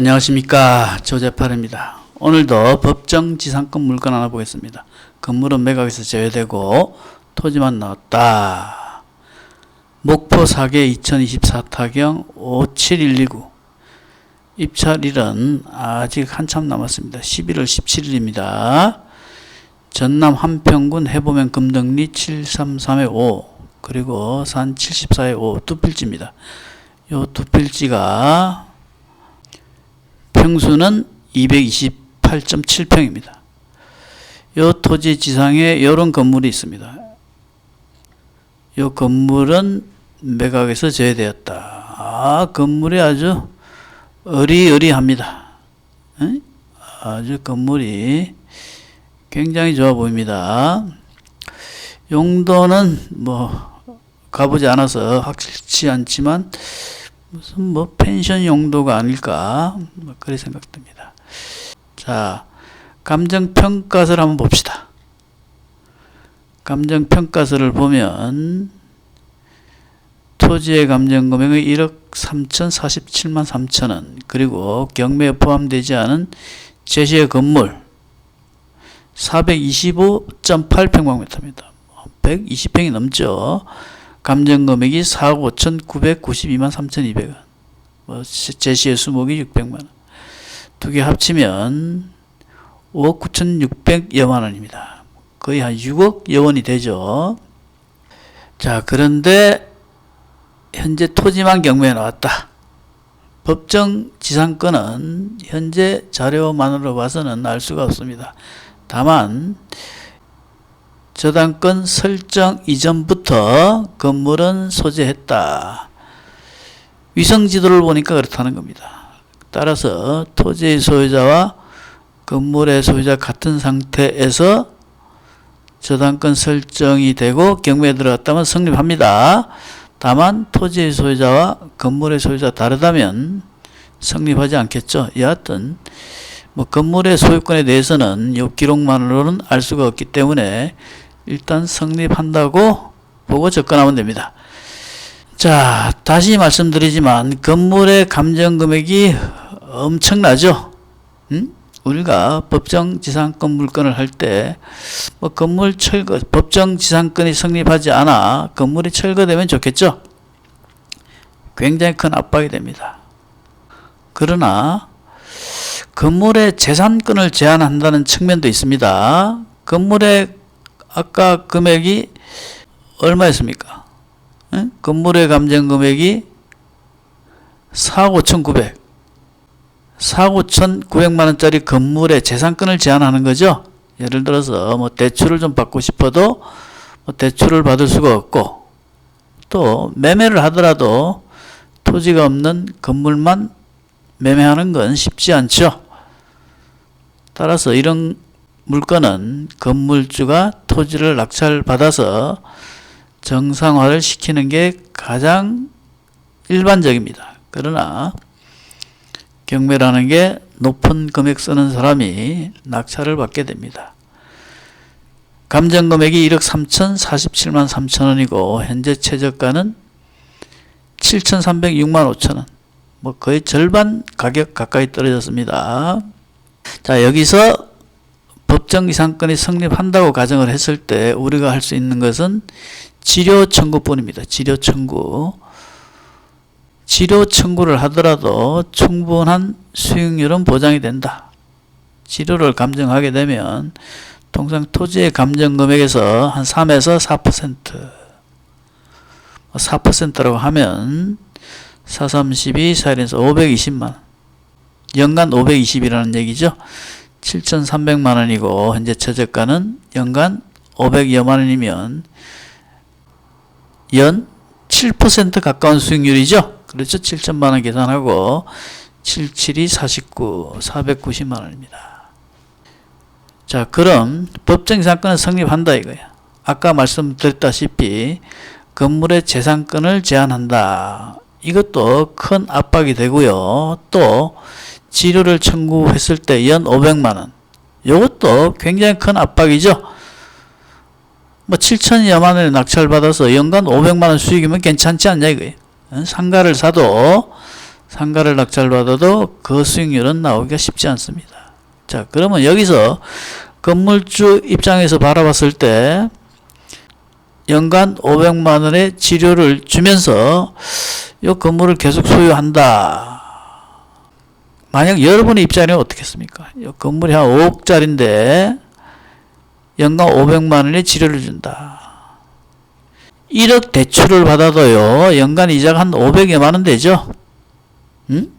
안녕하십니까, 조재팔입니다. 오늘도 법정지상권 물건 하나 보겠습니다. 건물은 매각에서 제외되고 토지만 나왔다. 목포 사계 2024 타경 57129. 입찰일은 아직 한참 남았습니다. 11월 17일입니다. 전남 한평군 해보면 금덕리 733-5 그리고 산 74-5 두 필지입니다. 요 두 필지가 평수는 228.7평입니다. 요 토지 지상에 이런 건물이 있습니다. 요 건물은 매각에서 제외되었다. 건물이 아주 어리어리합니다. 아주 건물이 굉장히 좋아 보입니다. 용도는 가보지 않아서 확실치 않지만 무슨 펜션 용도가 아닐까 그렇게 생각됩니다. 자, 감정평가서를 한번 봅시다. 감정평가서를 보면 토지의 감정금액은 1억 3,047만 3천원 그리고 경매에 포함되지 않은 제시의 건물 425.8평방미터입니다. 120평이 넘죠. 감정금액이 4억 5,992만 3,200원. 제시의 수목이 600만원. 두 개 합치면 5억 9,600여만 원입니다. 거의 한 6억 여원이 되죠. 자, 그런데 현재 토지만 경매에 나왔다. 법정 지상권은 현재 자료만으로 봐서는 알 수가 없습니다. 다만 저당권 설정 이전부터 건물은 소재했다. 위성지도를 보니까 그렇다는 겁니다. 따라서 토지의 소유자와 건물의 소유자 같은 상태에서 저당권 설정이 되고 경매에 들어갔다면 성립합니다. 다만 토지의 소유자와 건물의 소유자 다르다면 성립하지 않겠죠. 여하튼 건물의 소유권에 대해서는 이 기록만으로는 알 수가 없기 때문에 일단 성립한다고 보고 접근하면 됩니다. 자, 다시 말씀드리지만 건물의 감정금액이 엄청나죠. 우리가 법정지상권 물건을 할 때 건물 철거, 법정지상권이 성립하지 않아 건물이 철거되면 좋겠죠. 굉장히 큰 압박이 됩니다. 그러나 건물의 재산권을 제한한다는 측면도 있습니다. 건물의 아까 금액이 얼마였습니까? 건물의 감정금액이 4억 5,900. 4억 5,900만 원짜리 건물의 재산권을 제한하는 거죠. 예를 들어서 대출을 좀 받고 싶어도 대출을 받을 수가 없고, 또 매매를 하더라도 토지가 없는 건물만 매매하는 건 쉽지 않죠. 따라서 이런 물건은 건물주가 토지를 낙찰받아서 정상화를 시키는 게 가장 일반적입니다. 그러나 경매라는 게 높은 금액 쓰는 사람이 낙찰을 받게 됩니다. 감정금액이 1억 3,047만 3천원이고 현재 최저가는 7,306만 5천원. 거의 절반 가격 가까이 떨어졌습니다. 자, 여기서 법정지상권이 성립한다고 가정을 했을 때 우리가 할 수 있는 것은 지료 청구뿐입니다. 지료 청구. 지료 청구를 하더라도 충분한 수익률은 보장이 된다. 지료를 감정하게 되면 통상 토지의 감정금액에서 한 3에서 4%. 4%라고 하면 4, 32, 4에서 520만원. 연간 520이라는 얘기죠. 7,300만 원이고 현재 최저가는 연간 500여만 원이면 연 7% 가까운 수익률이죠. 그렇죠. 7천만 원 계산하고 77이 49, 490만 원입니다. 자, 그럼 법정지상권은 성립한다 이거야. 아까 말씀드렸다시피 건물의 재산권을 제한한다. 이것도 큰 압박이 되고요. 또 지료를 청구했을 때 연 500만 원. 이것도 굉장히 큰 압박이죠. 7천여만 원에 낙찰받아서 연간 500만 원 수익이면 괜찮지 않냐 이거예요. 상가를 사도 상가를 낙찰받아도 그 수익률은 나오기가 쉽지 않습니다. 자, 그러면 여기서 건물주 입장에서 바라봤을 때 연간 500만 원의 지료를 주면서 이 건물을 계속 소유한다. 만약 여러분의 입장이면 어떻겠습니까? 이 건물이 한 5억짜리인데 연간 500만 원의 지료를 준다. 1억 대출을 받아도요, 연간 이자가 한 500여만 원 되죠? 응?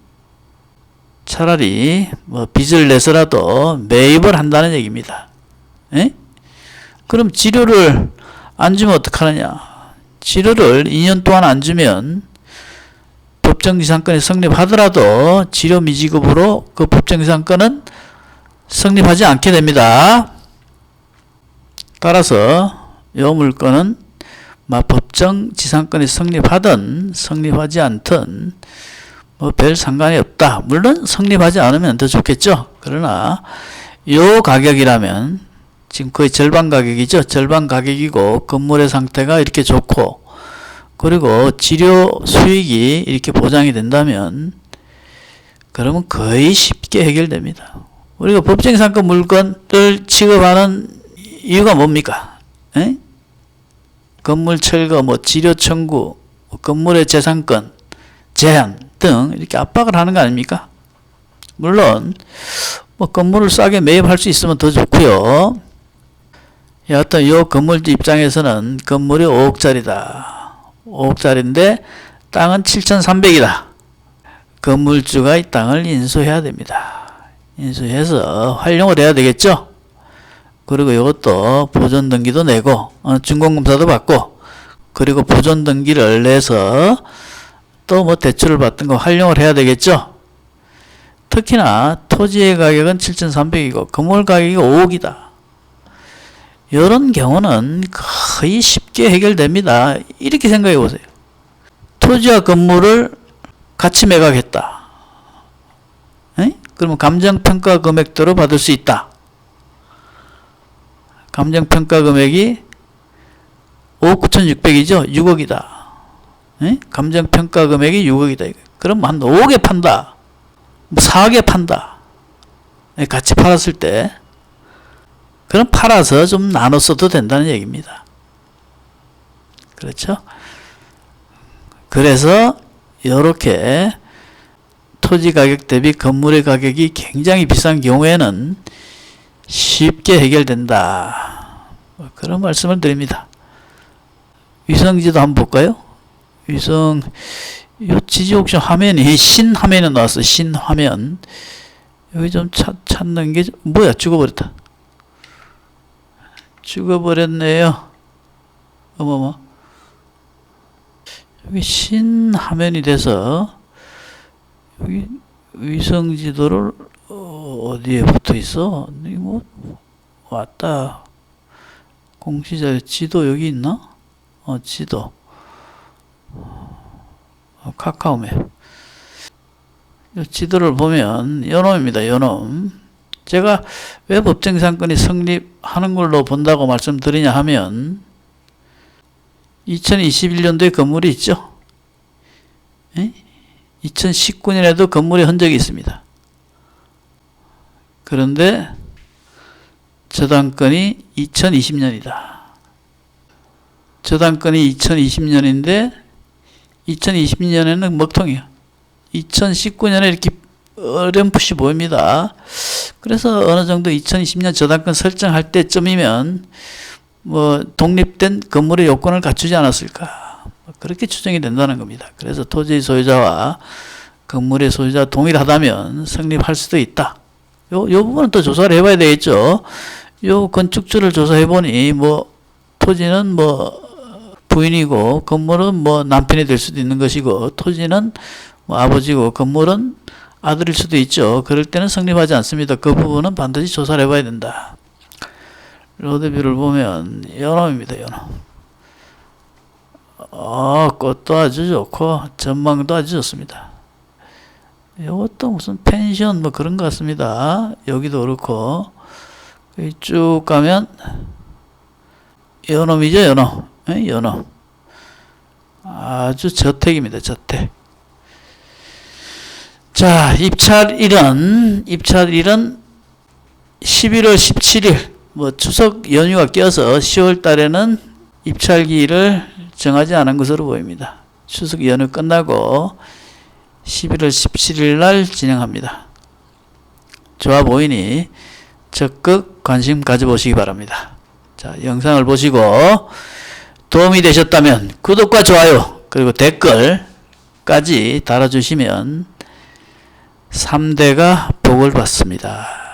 차라리 뭐 빚을 내서라도 매입을 한다는 얘기입니다. 에? 그럼 지료를 안 주면 어떡하느냐? 지료를 2년 동안 안 주면 법정지상권이 성립하더라도 지료 미지급으로 그 법정지상권은 성립하지 않게 됩니다. 따라서 이 물건은 법정지상권이 성립하든 성립하지 않든 뭐 별 상관이 없다. 물론 성립하지 않으면 더 좋겠죠. 그러나 이 가격이라면 지금 거의 절반 가격이죠. 절반 가격이고 건물의 상태가 이렇게 좋고 그리고 지료 수익이 이렇게 보장이 된다면 그러면 거의 쉽게 해결됩니다. 우리가 법정지상권 물건을 취급하는 이유가 뭡니까? 에? 건물 철거, 지료 청구, 건물의 재산권 제한 등 이렇게 압박을 하는 거 아닙니까? 물론 건물을 싸게 매입할 수 있으면 더 좋고요. 여하튼 이 건물주 입장에서는 건물이 5억짜리다. 5억짜리인데 땅은 7,300이다. 건물주가 이 땅을 인수해야 됩니다. 인수해서 활용을 해야 되겠죠. 그리고 이것도 보존등기도 내고 준공검사도 받고 그리고 보존등기를 내서 또 대출을 받든 거 활용을 해야 되겠죠. 특히나 토지의 가격은 7,300이고 건물 가격이 5억이다. 이런 경우는 거의 쉽게 해결됩니다. 이렇게 생각해 보세요. 토지와 건물을 같이 매각했다. 에? 그러면 감정평가 금액대로 받을 수 있다. 감정평가 금액이 5억 9,600이죠. 6억이다. 에? 감정평가 금액이 6억이다. 그럼 한 5억에 판다. 4억에 판다. 같이 팔았을 때 그럼 팔아서 좀 나눠 써도 된다는 얘기입니다. 그렇죠? 그래서 이렇게 토지 가격 대비 건물의 가격이 굉장히 비싼 경우에는 쉽게 해결된다. 그런 말씀을 드립니다. 위성지도 한번 볼까요? 위성 이 지지옥션 화면이 신 화면에 나왔어. 신 화면. 여기 좀 찾는 게 뭐야? 죽어버렸다. 죽어버렸네요. 어머머. 여기 신 화면이 돼서 여기 위성 지도를 어디에 붙어 있어? 뭐 왔다. 공시자 지도 여기 있나? 지도. 카카오맵. 이 지도를 보면 요놈입니다. 요놈. 제가 왜 법정지상권이 성립하는 걸로 본다고 말씀드리냐 하면 2021년도에 건물이 있죠. 2019년에도 건물의 흔적이 있습니다. 그런데 저당권이 2020년이다. 저당권이 2020년인데 2020년에는 먹통이야. 2019년에 이렇게 어렴풋이 보입니다. 그래서 어느 정도 2020년 저당권 설정할 때쯤이면 독립된 건물의 요건을 갖추지 않았을까. 그렇게 추정이 된다는 겁니다. 그래서 토지 소유자와 건물의 소유자 동일하다면 성립할 수도 있다. 요 부분은 또 조사를 해봐야 되겠죠. 요 건축주를 조사해보니 토지는 부인이고 건물은 남편이 될 수도 있는 것이고 토지는 아버지고 건물은 아들일 수도 있죠. 그럴 때는 성립하지 않습니다. 그 부분은 반드시 조사를 해봐야 된다. 로드뷰를 보면 요놈입니다. 요놈. 꽃도 아주 좋고 전망도 아주 좋습니다. 이것도 무슨 펜션 그런 것 같습니다. 여기도 그렇고 여기 쭉 가면 요놈이죠. 요놈. 요놈. 아주 저택입니다. 저택. 자, 입찰일은 11월 17일, 뭐 추석 연휴가 껴서 10월 달에는 입찰기일을 정하지 않은 것으로 보입니다. 추석 연휴 끝나고 11월 17일 날 진행합니다. 좋아 보이니 적극 관심 가져보시기 바랍니다. 자, 영상을 보시고 도움이 되셨다면 구독과 좋아요 그리고 댓글까지 달아주시면 3대가 복을 받습니다.